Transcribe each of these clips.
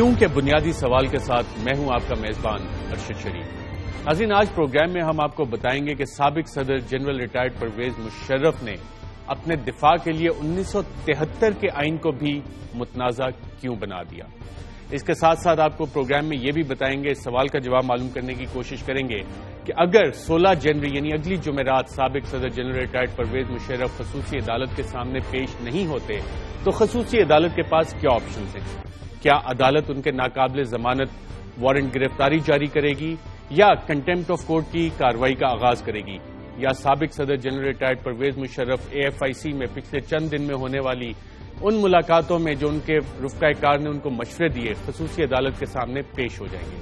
کیوں کے بنیادی سوال کے ساتھ میں ہوں آپ کا میزبان ارشد شریف۔ ناظرین، آج پروگرام میں ہم آپ کو بتائیں گے کہ سابق صدر جنرل ریٹائرڈ پرویز مشرف نے اپنے دفاع کے لیے 1973 کے آئین کو بھی متنازع کیوں بنا دیا۔ اس کے ساتھ ساتھ آپ کو پروگرام میں یہ بھی بتائیں گے، اس سوال کا جواب معلوم کرنے کی کوشش کریں گے کہ اگر 16 جنوری یعنی اگلی جمعرات سابق صدر جنرل ریٹائرڈ پرویز مشرف خصوصی عدالت کے سامنے پیش نہیں ہوتے تو خصوصی عدالت کے پاس کیا آپشنز ہیں؟ کیا عدالت ان کے ناقابل ضمانت وارنٹ گرفتاری جاری کرے گی یا کنٹیمپٹ آف کورٹ کی کارروائی کا آغاز کرے گی، یا سابق صدر general retired Pervez Musharraf AFIC میں پچھلے چند دن میں ہونے والی ان ملاقاتوں میں جو ان کے رفقۂ کار نے ان کو مشورے دیے خصوصی عدالت کے سامنے پیش ہو جائیں گے۔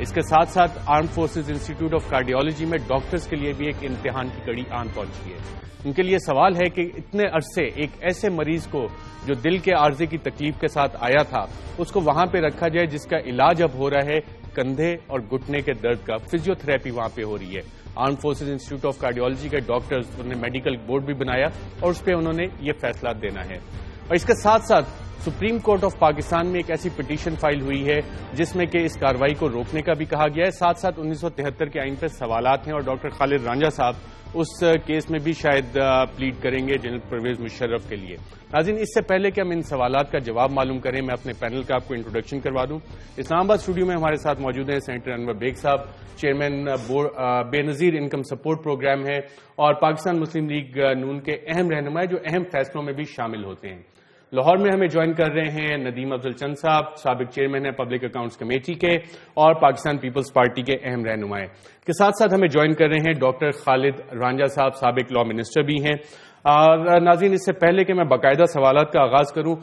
اس کے ساتھ ساتھ آرم فورسز انسٹی ٹیوٹ آف کارڈیالوجی میں ڈاکٹرز کے لیے بھی ایک امتحان کی کڑی آن پہنچی ہے۔ ان کے لیے سوال ہے کہ اتنے عرصے ایک ایسے مریض کو جو دل کے عارضے کی تکلیف کے ساتھ آیا تھا اس کو وہاں پہ رکھا جائے جس کا علاج اب ہو رہا ہے کندھے اور گھٹنے کے درد کا، فزیو تھراپی وہاں پہ ہو رہی ہے۔ آرم فورسز انسٹی ٹیوٹ آف کارڈیالوجی کے ڈاکٹرز انہوں نے میڈیکل بورڈ بھی بنایا اور اس پہ انہوں نے یہ فیصلہ دینا ہے۔ اور اس کے ساتھ ساتھ سپریم کورٹ آف پاکستان میں ایک ایسی پٹیشن فائل ہوئی ہے جس میں کہ اس کارروائی کو روکنے کا بھی کہا گیا ہے، ساتھ ساتھ 1973 کے آئین پہ سوالات ہیں اور ڈاکٹر خالد رانجھا صاحب اس کیس میں بھی شاید پلیڈ کریں گے جنرل پرویز مشرف کے لیے۔ ناظرین، اس سے پہلے کہ ہم ان سوالات کا جواب معلوم کریں، میں اپنے پینل کا آپ کو انٹروڈکشن کروا دوں۔ اسلام آباد اسٹوڈیو میں ہمارے ساتھ موجود ہیں سینیٹر انور بیگ صاحب، چیئرمین بے نظیر انکم سپورٹ پروگرام ہے اور پاکستان مسلم لیگ نون کے اہم رہنما جو اہم فیصلوں میں بھی شامل ہوتے ہیں۔ لاہور میں ہمیں جوائن کر رہے ہیں ندیم افضل چند صاحب، سابق چیئرمین ہیں پبلک اکاؤنٹس کمیٹی کے اور پاکستان پیپلز پارٹی کے اہم رہنما ہیں۔ کے ساتھ ساتھ ہمیں جوائن کر رہے ہیں ڈاکٹر خالد رانجھا صاحب، سابق لا منسٹر بھی ہیں۔ ناظرین، اس سے پہلے کہ میں باقاعدہ سوالات کا آغاز کروں،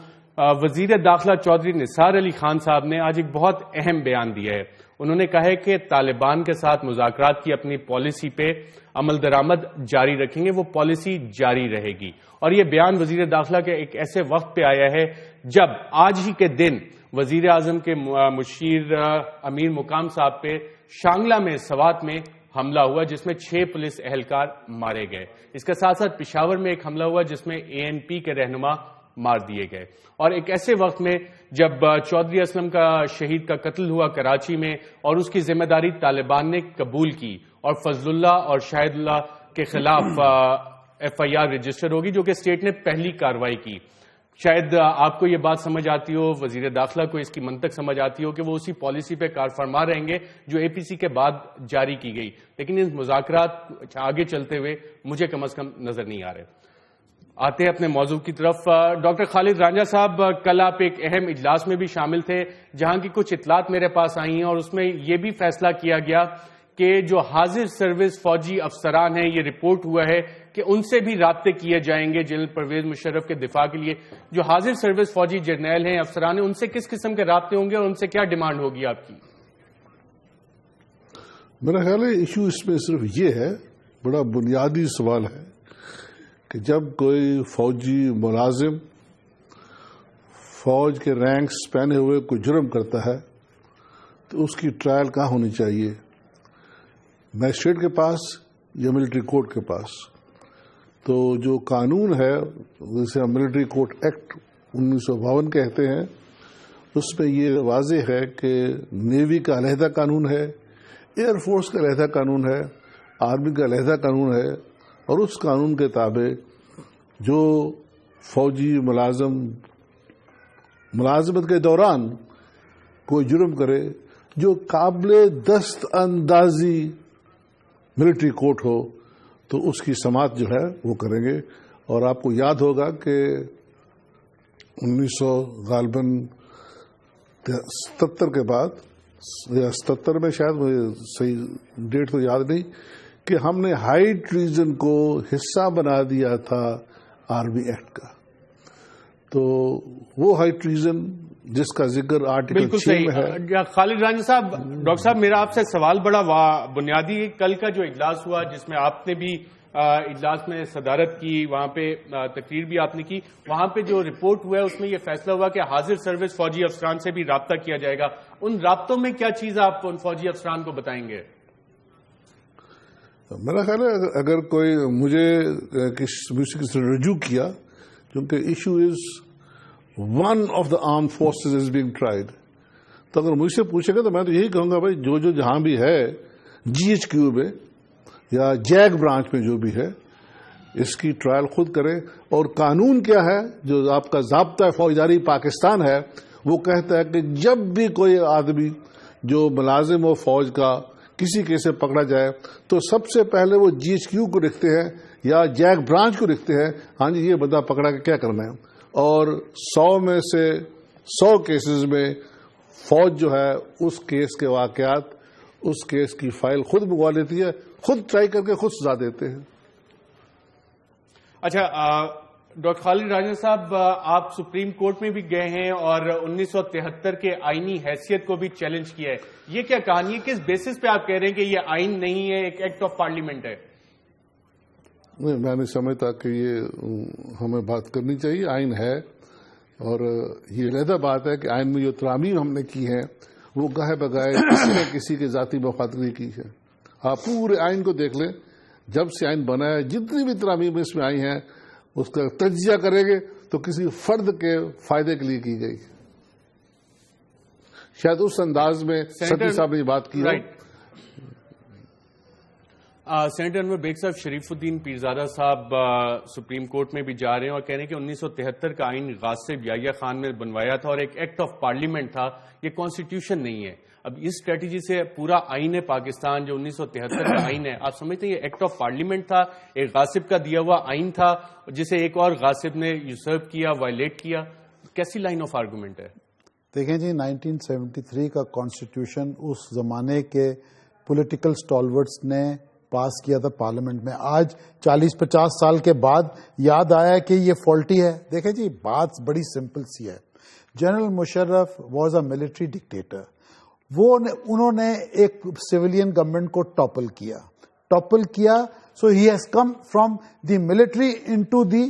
وزیر داخلہ چودھری نثار علی خان صاحب نے آج ایک بہت اہم بیان دیا ہے۔ انہوں نے کہا ہے کہ طالبان کے ساتھ مذاکرات کی اپنی پالیسی پہ عمل درآمد جاری رکھیں گے، وہ پالیسی جاری رہے گی۔ اور یہ بیان وزیر داخلہ کے ایک ایسے وقت پہ آیا ہے جب آج ہی کے دن وزیر اعظم کے مشیر امیر مقام صاحب پہ شانگلہ میں سوات میں حملہ ہوا جس میں 6 پولیس اہلکار مارے گئے۔ اس کے ساتھ ساتھ پشاور میں ایک حملہ ہوا جس میں ANP کے رہنما مار دیے گئے، اور ایک ایسے وقت میں جب چودھری اسلم کا شہید کا قتل ہوا کراچی میں اور اس کی ذمہ داری طالبان نے قبول کی اور فضل اللہ اور شاہد اللہ کے خلاف FIR رجسٹر ہوگی جو کہ اسٹیٹ نے پہلی کارروائی کی۔ شاید آپ کو یہ بات سمجھ آتی ہو، وزیر داخلہ کو اس کی منطق سمجھ آتی ہو کہ وہ اسی پالیسی پہ کار فرما رہیں گے جو APC کے بعد جاری کی گئی، لیکن ان مذاکرات آگے چلتے ہوئے مجھے کم از کم نظر نہیں آ رہے۔ آتے ہیں اپنے موضوع کی طرف۔ ڈاکٹر خالد رانجھا صاحب، کل آپ ایک اہم اجلاس میں بھی شامل تھے جہاں کی کچھ اطلاعات میرے پاس آئی ہیں اور اس میں یہ بھی فیصلہ کیا گیا کہ جو حاضر سروس فوجی افسران ہیں، یہ رپورٹ ہوا ہے کہ ان سے بھی رابطے کیے جائیں گے جنرل پرویز مشرف کے دفاع کے لیے۔ جو حاضر سروس فوجی جرنیل ہیں، افسران ہیں، ان سے کس قسم کے رابطے ہوں گے اور ان سے کیا ڈیمانڈ ہوگی آپ کی؟ میرا خیال ہے ایشو اس میں صرف یہ ہے، بڑا بنیادی سوال ہے کہ جب کوئی فوجی ملازم فوج کے رینکس پہنے ہوئے کوئی جرم کرتا ہے تو اس کی ٹرائل کہاں ہونی چاہیے، میجسٹریٹ کے پاس یا ملٹری کورٹ کے پاس؟ تو جو قانون ہے جسے ہم ملٹری کورٹ ایکٹ 1952 کہتے ہیں، اس میں یہ واضح ہے کہ نیوی کا علیحدہ قانون ہے، ایئر فورس کا علیحدہ قانون ہے، آرمی کا علیحدہ قانون ہے، اور اس قانون کے تابع جو فوجی ملازمت کے دوران کوئی جرم کرے جو قابل دست اندازی ملٹری کورٹ ہو تو اس کی سماعت جو ہے وہ کریں گے۔ اور آپ کو یاد ہوگا کہ 1977 کے بعد یا 77 میں، شاید مجھے صحیح ڈیٹ تو یاد نہیں، کہ ہم نے ہائی ٹریزن کو حصہ بنا دیا تھا آرمی ایکٹ کا۔ تو وہ ہائی ٹریزن جس کا ذکر آرٹیکل 6 میں ہے۔ خالد رانجھا صاحب، ڈاکٹر صاحب میرا آپ سے سوال بڑا بنیادی، کل کا جو اجلاس ہوا جس میں آپ نے بھی اجلاس میں صدارت کی، وہاں پہ تقریر بھی آپ نے کی، وہاں پہ جو رپورٹ ہوا ہے اس میں یہ فیصلہ ہوا کہ حاضر سروس فوجی افسران سے بھی رابطہ کیا جائے گا۔ ان رابطوں میں کیا چیز آپ ان فوجی افسران کو بتائیں گے؟ میرا خیال ہے اگر کوئی مجھے کسی سے رجوع کیا، کیونکہ issue is one of the arm forces is being tried, تو اگر مجھ سے پوچھے گا تو میں تو یہی کہوں گا بھائی جو جہاں بھی ہے GHQ میں یا جیگ برانچ میں جو بھی ہے اس کی ٹرائل خود کرے. اور قانون کیا ہے جو آپ کا ضابطہ فوجداری پاکستان ہے وہ کہتا ہے کہ جب بھی کوئی آدمی جو ملازم ہو فوج کا کسی کیس سے پکڑا جائے تو سب سے پہلے وہ GHQ کو لکھتے ہیں یا جیگ برانچ کو لکھتے ہیں ہاں جی یہ بندہ پکڑا کے کیا کرنا ہے. اور 100 میں سے 100 کیسز میں فوج جو ہے اس کیس کے واقعات اس کیس کی فائل خود منگوا لیتی ہے, خود ٹرائی کر کے خود سزا دیتے ہیں. اچھا ڈاکٹر خالد راجن صاحب, آپ سپریم کورٹ میں بھی گئے ہیں اور 1973 کے آئینی حیثیت کو بھی چیلنج کیا ہے. یہ کیا کہانی ہے, کس بیسس پہ آپ کہہ رہے ہیں کہ یہ آئین نہیں ہے, ایک ایکٹ آف پارلیمنٹ ہے؟ نہیں, میں نہیں سمجھتا کہ یہ ہمیں بات کرنی چاہیے. آئین ہے اور یہ علیحدہ بات ہے کہ آئین میں جو ترامیم ہم نے کی ہیں وہ گاہے بگائے کسی نہ کسی کے ذاتی مخاطری کی ہے. آپ پورے آئین کو دیکھ لیں, جب سے آئین بنا ہے جتنی بھی ترامیم اس میں آئی ہیں اس کا تجزیہ کریں گے تو کسی فرد کے فائدے کے لیے کی گئی. شاید اس انداز میں ستی صاحب نے یہ بات کی ہے. سینیٹر انور بیگ صاحب, شریف الدین پیرزادہ صاحب سپریم کورٹ میں بھی جا رہے ہیں اور کہہ رہے ہیں کہ 1973 کا آئین غاصب یحییٰ خان نے بنوایا تھا اور ایک ایکٹ آف پارلیمنٹ تھا, یہ کانسٹیٹیوشن نہیں ہے. اب اس اسٹریٹجی سے پورا آئین پاکستان جو 1973 کا آئین ہے, آپ سمجھتے ہیں یہ ایکٹ آف پارلیمنٹ تھا, ایک غاصب کا دیا ہوا آئین تھا جسے ایک اور غاصب نے یوزرپ کیا, وائلیٹ کیا؟ کیسی لائن آف آرگومنٹ ہے؟ دیکھیں جی, 1973 کا کانسٹیٹیوشن اس زمانے کے پولیٹیکل سٹالورٹس نے پاس کیا تھا پارلیمنٹ میں. آج 40-50 سال کے بعد یاد آیا کہ یہ فالٹی ہے. دیکھیں جی, بات بڑی سمپل سی ہے. General Musharraf was a military dictator. انہوں نے ایک سویلین گورنمنٹ کو ٹاپل کیا. So he has come from the military into the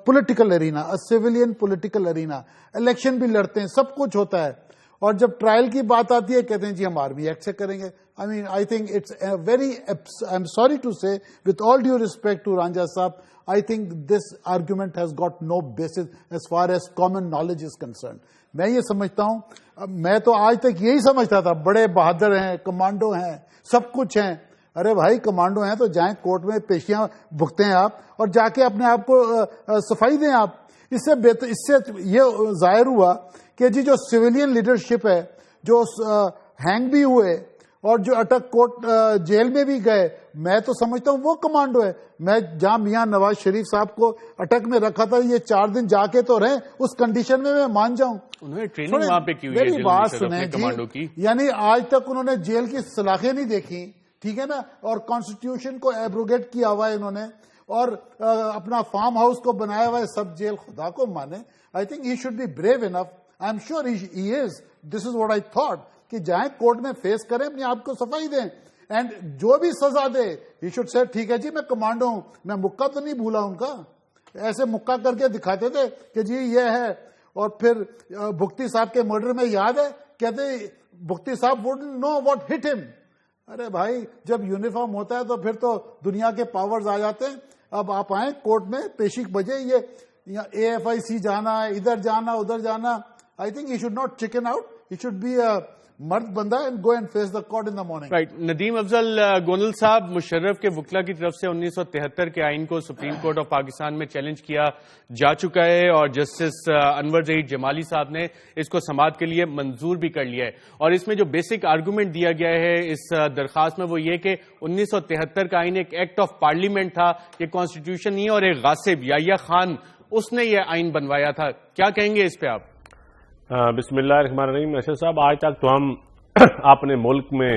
political arena, civilian political arena. Election بھی لڑتے ہیں, سب کچھ ہوتا ہے, اور جب ٹرائل کی بات آتی ہے کہتے ہیں جی ہم آرمی ایکٹ سے کریں گے. I think it's a very, I'm sorry to say, with all due respect to Ranja Saab, I think this argument has got no basis as far as common knowledge is concerned. میں یہ سمجھتا ہوں, میں تو آج تک یہی سمجھتا تھا بڑے بہادر ہیں, کمانڈو ہیں, سب کچھ ہیں. ارے بھائی کمانڈو ہیں تو جائیں کورٹ میں پیشیاں بھگتے ہیں آپ اور جا کے اپنے آپ کو صفائی دیں آپ. اس سے یہ ظاہر ہوا کہ جی جو سویلین لیڈرشپ ہے, جو ہینگ بھی ہوئے اور جو اٹک کوٹ جیل میں بھی گئے, میں تو سمجھتا ہوں وہ کمانڈو ہے. میں جہاں میاں نواز شریف صاحب کو اٹک میں رکھا تھا, یہ 4 دن جا کے تو رہے, اس کنڈیشن میں مان جاؤں. میری بات سنیں جی, یعنی آج تک انہوں نے جیل کی سلاخیں نہیں دیکھی, ٹھیک ہے نا, اور کانسٹیٹیوشن کو ایبروگیٹ کیا ہوا ہے انہوں نے, اور اپنا فارم ہاؤس کو بنایا ہوا ہے سب جیل. خدا کو مانے, I think he should be brave enough. I am sure he is. This is what I thought کہ جائیں کورٹ میں فیس کریں, اپنے آپ کو صفائی دیں, اینڈ جو بھی سزا دے ہی شوڈ سے ٹھیک ہے جی میں کمانڈو ہوں, میں مکہ تو نہیں بھولا ان کا. ایسے مکہ کر کے دکھاتے تھے کہ جی یہ ہے. اور پھر بھکتی صاحب کے مرڈر میں یاد ہے کہتے بھکتی صاحب وڈنٹ نو واٹ ہٹ ہم. ارے بھائی جب یونیفارم ہوتا ہے تو پھر تو دنیا کے پاورز آ جاتے ہیں. اب آپ آئیں کورٹ میں پیشی بجے, یہ AFIC جانا, ادھر جانا, ادھر جانا. I think he should not chicken out. He should be مرد بندہ and go and face the court in the morning. Right. Nadeem Afzal Gondal sahab, Musharraf کے وکلا کی طرف سے 1973 کے آئین کو سپریم کورٹ آف پاکستان میں چیلنج کیا جا چکا ہے اور جسٹس انور ظہیر جمالی صاحب نے اس کو سماعت کے لیے منظور بھی کر لیا ہے. اور اس میں جو بیسک آرگومنٹ دیا گیا ہے اس درخواست میں وہ یہ کہ 1973 کا آئین ایک ایکٹ آف پارلیمنٹ تھا, یہ کانسٹیٹیوشن نہیں, اور ایک غاصب یحییٰ خان اس نے یہ آئین بنوایا تھا. کیا کہیں گے اس پہ آپ؟ بسم اللہ الرحمن الرحیم. اشرف صاحب, آج تک تو ہم اپنے ملک میں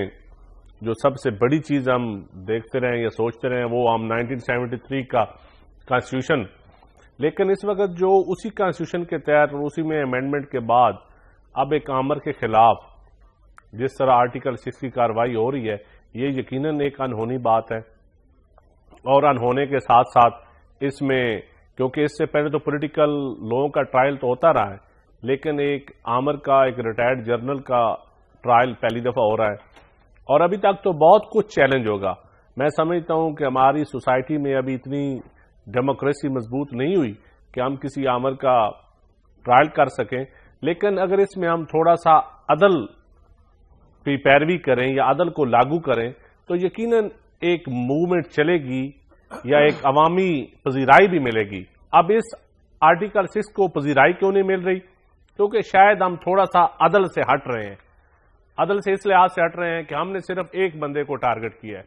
جو سب سے بڑی چیز ہم دیکھتے رہے یا سوچتے رہے وہ ہم 1973 کا کانسٹیٹیوشن, لیکن اس وقت جو اسی کانسٹیٹیوشن کے تحت اور اسی میں امینڈمنٹ کے بعد اب ایک آمر کے خلاف جس طرح آرٹیکل 6 کی کارروائی ہو رہی ہے, یہ یقیناً ایک انہونی بات ہے. اور انہونے کے ساتھ ساتھ اس میں, کیونکہ اس سے پہلے تو پولیٹیکل لوگوں کا ٹرائل تو ہوتا رہا ہے, لیکن ایک آمر کا, ایک ریٹائرڈ جرنل کا ٹرائل پہلی دفعہ ہو رہا ہے, اور ابھی تک تو بہت کچھ چیلنج ہوگا. میں سمجھتا ہوں کہ ہماری سوسائٹی میں ابھی اتنی ڈیموکریسی مضبوط نہیں ہوئی کہ ہم کسی آمر کا ٹرائل کر سکیں, لیکن اگر اس میں ہم تھوڑا سا عدل کی پیروی کریں یا عدل کو لاگو کریں تو یقیناً ایک موومنٹ چلے گی یا ایک عوامی پذیرائی بھی ملے گی. اب اس آرٹیکل 6 کو پذیرائی کیوں نہیں مل رہی؟ کیونکہ شاید ہم تھوڑا سا عدل سے ہٹ رہے ہیں. عدل سے اس لحاظ سے ہٹ رہے ہیں کہ ہم نے صرف ایک بندے کو ٹارگٹ کیا ہے.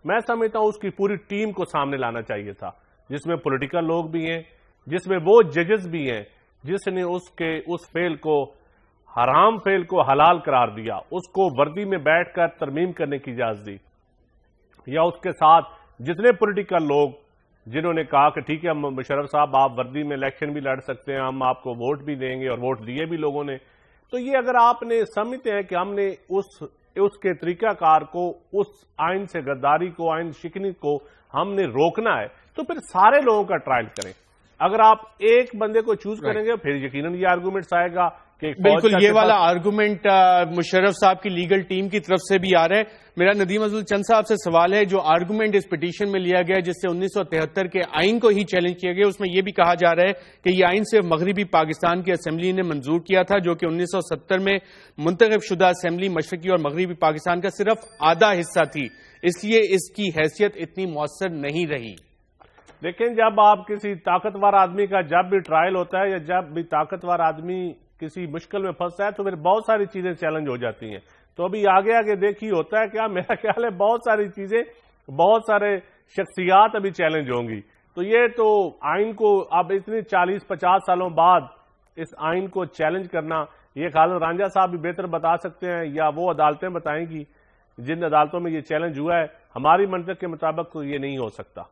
میں سمجھتا ہوں اس کی پوری ٹیم کو سامنے لانا چاہیے تھا، جس میں پولیٹیکل لوگ بھی ہیں، جس میں وہ ججز بھی ہیں جس نے اس فعل کو، حرام فعل کو حلال قرار دیا، اس کو وردی میں بیٹھ کر ترمیم کرنے کی اجازت دی، یا اس کے ساتھ جتنے پولیٹیکل لوگ جنہوں نے کہا کہ ٹھیک ہے مشرف صاحب آپ وردی میں الیکشن بھی لڑ سکتے ہیں، ہم آپ کو ووٹ بھی دیں گے، اور ووٹ دیے بھی لوگوں نے. تو یہ اگر آپ نے سمجھتے ہیں کہ ہم نے اس کے طریقہ کار کو، اس آئین سے غداری کو، آئین شکنی کو ہم نے روکنا ہے، تو پھر سارے لوگوں کا ٹرائل کریں. اگر آپ ایک بندے کو چوز کریں گے پھر یقیناً یہ آرگومنٹس آئے گا کہ بالکل یہ والا آرگومنٹ مشرف صاحب کی لیگل ٹیم کی طرف سے بھی آ رہا ہے. میرا ندیم افضل چند صاحب سے سوال ہے، جو آرگومنٹ اس پٹیشن میں لیا گیا جس سے 1973 کے آئین کو ہی چیلنج کیا گیا، اس میں یہ بھی کہا جا رہا ہے کہ یہ آئین صرف مغربی پاکستان کی اسمبلی نے منظور کیا تھا، جو کہ 1970 میں منتخب شدہ اسمبلی مشرقی اور مغربی پاکستان کا صرف آدھا حصہ تھی، اس لیے اس کی حیثیت اتنی مؤثر نہیں رہی. لیکن جب آپ کسی طاقتور آدمی کا جب بھی ٹرائل ہوتا ہے یا جب بھی طاقتور آدمی کسی مشکل میں پھنستا ہے تو پھر بہت ساری چیزیں چیلنج ہو جاتی ہیں. تو ابھی آگے آگے دیکھیے ہوتا ہے کیا، میرا خیال ہے بہت ساری چیزیں، بہت سارے شخصیات ابھی چیلنج ہوں گی. تو یہ تو آئین کو اب اتنی 40-50 سالوں بعد اس آئین کو چیلنج کرنا، یہ خالد رانجھا صاحب بھی بہتر بتا سکتے ہیں یا وہ عدالتیں بتائیں گی جن عدالتوں میں یہ چیلنج ہوا ہے. ہماری منطق کے مطابق تو یہ نہیں ہو سکتا.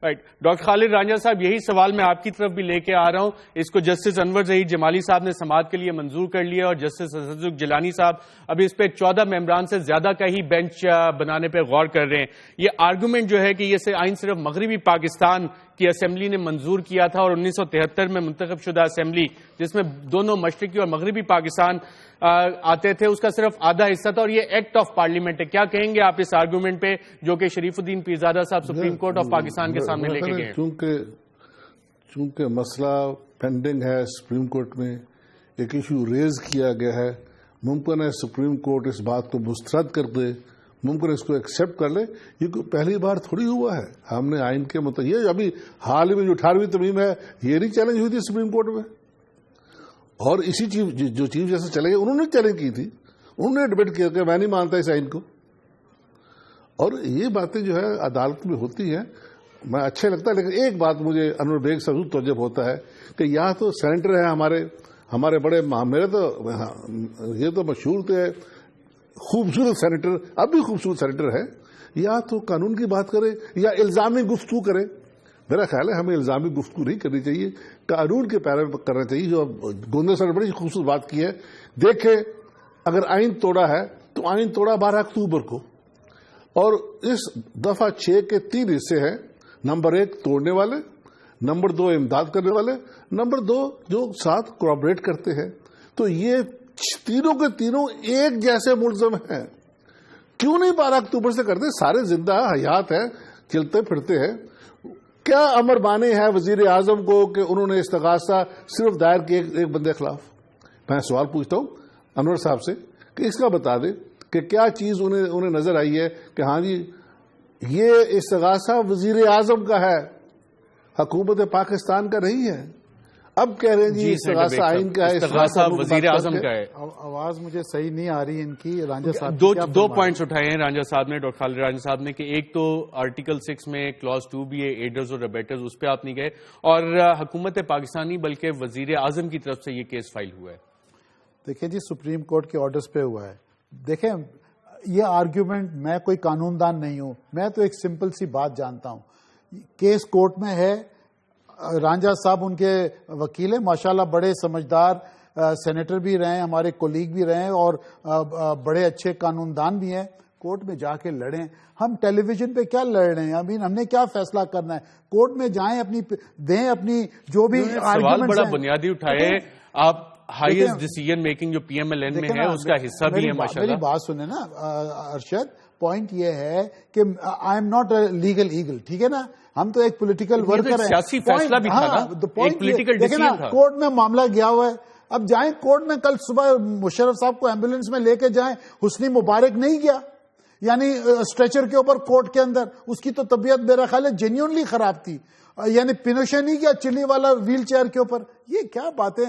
رائٹ. ڈاکٹر خالد رانجھا صاحب، یہی سوال میں آپ کی طرف بھی لے کے آ رہا ہوں. اس کو جسٹس انور ظہیر جمالی صاحب نے سماعت کے لیے منظور کر لیا اور جسٹس اسداللہ جیلانی صاحب ابھی اس پہ 14 ممبران سے زیادہ کا ہی بینچ بنانے پہ غور کر رہے ہیں. یہ آرگومنٹ جو ہے کہ یہ آئین صرف مغربی پاکستان کی اسمبلی نے منظور کیا تھا اور 1973 میں منتخب شدہ اسمبلی جس میں دونوں مشرقی اور مغربی پاکستان آتے تھے اس کا صرف آدھا حصہ تھا، اور یہ ایکٹ آف پارلیمنٹ ہے. کیا کہیں گے آپ اس آرگومنٹ پہ جو کہ شریف الدین پیرزادہ صاحب سپریم کورٹ آف پاکستان کے سامنے لے کے گئے؟ چونکہ مسئلہ پینڈنگ ہے سپریم کورٹ میں، ایک ایشو ریز کیا گیا ہے، ممکن ہے سپریم کورٹ اس بات کو مسترد کر دے، ممکن اس کو ایکسپٹ کر لے. یہ کوئی پہلی بار تھوڑی ہوا ہے. ہم نے آئین کے مطابق، یہ ابھی حال میں جو 18ویں ترمیم ہے یہ نہیں چیلنج ہوئی تھی سپریم کورٹ میں، اور اسی چیف جیسے چلے گئے انہوں نے چیلنج کی تھی، انہوں نے ڈبیٹ کیا کہ میں نہیں مانتا اس آئین کو. اور یہ باتیں جو ہے عدالت میں ہوتی ہیں، میں اچھا لگتا ہے. لیکن ایک بات مجھے انور بیگ سے ضرور توجہ ہوتا ہے کہ یہاں تو سینیٹر ہیں ہمارے بڑے، میرے تو یہ تو مشہور تھے خوبصورت سینیٹر، اب بھی خوبصورت سینیٹر ہے، یا تو قانون کی بات کرے یا الزامی گفتگو کرے. میرا خیال ہے ہمیں الزامی گفتگو نہیں کرنی چاہیے، قانون کے پیروی کرنا چاہیے. جو گوندے صاحب نے بڑی خوبصورت بات کی ہے، دیکھیں اگر آئین توڑا ہے تو آئین توڑا 12 اکتوبر کو، اور اس دفعہ 6 کے 3 حصے ہیں. نمبر 1 توڑنے والے، نمبر 2 امداد کرنے والے، نمبر 2 جو ساتھ کوآپریٹ کرتے ہیں. تو یہ تینوں کے تینوں ایک جیسے ملزم ہیں. کیوں نہیں 12 اکتوبر سے کرتے؟ سارے زندہ حیات ہیں، چلتے پھرتے ہیں. کیا امر بانے ہے وزیر اعظم کو کہ انہوں نے استغاثہ صرف دائر کی ایک بندے خلاف؟ میں سوال پوچھتا ہوں انور صاحب سے کہ اس کا بتا دیں کہ کیا چیز انہیں نظر آئی ہے کہ ہاں جی یہ استغاثہ وزیر اعظم کا ہے، حکومت پاکستان کا نہیں ہے. اب کہہ رہے ہیں جی استغاثہ آئین کا ہے، استغاثہ وزیر اعظم کا ہے. آواز مجھے صحیح نہیں آ رہی ان کی. رانجھا صاحب دو پوائنٹس اٹھائے ہیں رانجھا صاحب نے، ڈاکٹر خالد رانجھا صاحب نے، کہ ایک تو آرٹیکل 6 میں کلاس 2 بھی ہے ایڈرز اور ابیٹرز، اس پہ آپ نہیں گئے، اور حکومت پاکستانی بلکہ وزیر اعظم کی طرف سے یہ کیس فائل ہوا ہے. دیکھیں جی سپریم کورٹ کے آرڈرز پہ ہوا ہے. دیکھیں یہ آرگیومنٹ، میں کوئی قانون دان نہیں ہوں، میں تو ایک سمپل سی بات جانتا ہوں. کیس کورٹ میں ہے، رانجھا صاحب ان کے وکیل ہیں، ماشاءاللہ بڑے سمجھدار سینیٹر بھی رہے ہیں، ہمارے کولیگ بھی رہے ہیں، اور بڑے اچھے قانون دان بھی ہیں. کورٹ میں جا کے لڑیں. ہم ٹیلی ویژن پہ کیا لڑ رہے ہیں؟ ابھی ہم نے کیا فیصلہ کرنا ہے؟ کورٹ میں جائیں، دیں اپنی جو بھی سوال بڑا بنیادی اٹھائے. آپ ہائیسٹ ڈیسیژن میکنگ جو پی ایم ایل این میں ہے اس کا حصہ بھی ہے ماشاءاللہ. میری بات سنیں نا ارشد، پوائنٹ یہ ہے کہ I am not a legal eagle, ٹھیک ہے نا، ہم تو ایک پولیٹیکل ورکر ہیں. سیاسی فیصلہ بھی تھا نا، ایک پولیٹیکل ڈیسیژن تھا. کورٹ میں معاملہ گیا ہوا ہے، اب جائیں کورٹ میں, کل صبح مشرف صاحب کو ایمبولینس میں لے کے جائیں, حسنی مبارک نہیں گیا یعنی اسٹریچر کے اوپر کورٹ کے اندر, اس کی تو طبیعت میرا خیال ہے جینیونلی خراب تھی, یعنی پینوشے نہیں گیا چلی والا ویل چیئر کے اوپر. یہ کیا باتیں,